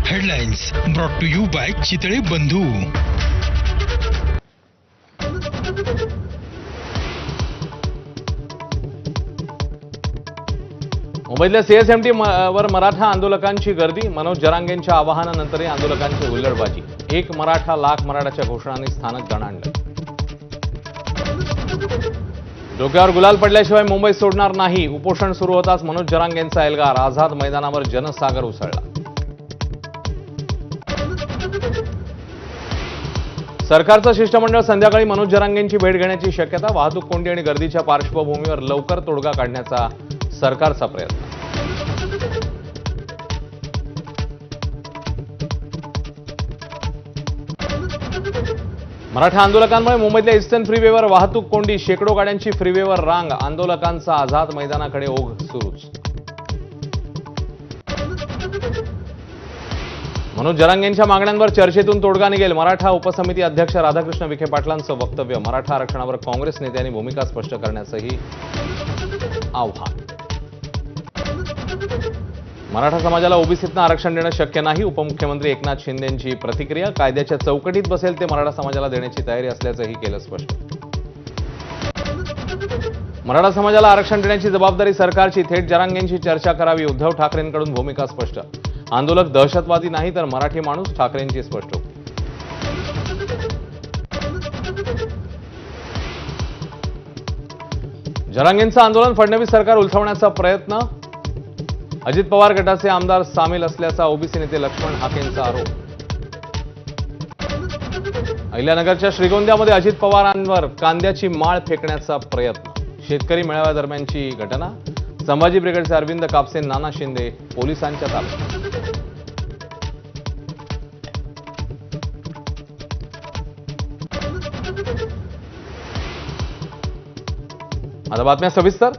Headlines brought to you by Chitale Bandhu. मुंबईतल्या CSMT वर मराठा आंदोलकांची गर्दी. मनोज जरांगेंच्या आवाहनानंतरही आंदोलकांची हुल्लडबाजी. एक मराठा लाख मराठाच्या घोषणांनी स्थानक दणाणलं. डोक्यावर गुलाल पडल्याशिवाय मुंबई सोडणार नाही. उपोषण सुरू होताच मनोज जरांगेंचा एल्गार. आझाद मैदानावर जनसागर उसळला. सरकारचं शिष्टमंडळ संध्याकाळी मनोज जरांगेंची भेट घेण्याची शक्यता. वाहतूक कोंडी आणि गर्दीच्या पार्श्वभूमीवर लवकर तोडगा काढण्याचा सरकारचा प्रयत्न. मराठा आंदोलकांमुळे मुंबईतल्या ईस्टर्न फ्रीवेवर वाहतूक कोंडी. शेकडो गाड्यांची फ्रीवेवर रांग. आंदोलकांचा आझाद मैदानाकडे ओघ सुरूच. मनोज जरांगेंच्या मागण्यांवर चर्चेतून तोडगा निघेल. मराठा उपसमिती अध्यक्ष राधाकृष्ण विखे पाटलांचं वक्तव्य. मराठा आरक्षणावर काँग्रेस नेत्यांनी भूमिका स्पष्ट करण्याचंही आव्हान. मराठा समाजाला ओबीसीतनं आरक्षण देणं शक्य नाही. उपमुख्यमंत्री एकनाथ शिंदेंची प्रतिक्रिया. कायद्याच्या चौकटीत बसेल ते मराठा समाजाला देण्याची तयारी असल्याचंही केलं स्पष्ट. मराठा समाजाला आरक्षण देण्याची जबाबदारी सरकारची. थेट जरांगेंशी चर्चा करावी. उद्धव ठाकरेंकडून भूमिका स्पष्ट. आंदोलक दहशतवादी नाही तर मराठी माणूस. ठाकरेंची स्पष्ट. जरांगेंचं आंदोलन फडणवीस सरकार उलथवण्याचा प्रयत्न. अजित पवार गटाचे आमदार सामील असल्याचा ओबीसी नेते लक्ष्मण हाकेंचा आरोप. अहिल्यानगरच्या श्रीगोंद्यामध्ये अजित पवारांवर कांद्याची माळ फेकण्याचा प्रयत्न. शेतकरी मेळाव्यादरम्यानची घटना. संभाजी ब्रिगेडचे अरविंद कापसे, नाना शिंदे पोलिसांच्या ताब्यात. आता बातम्या सविस्तर.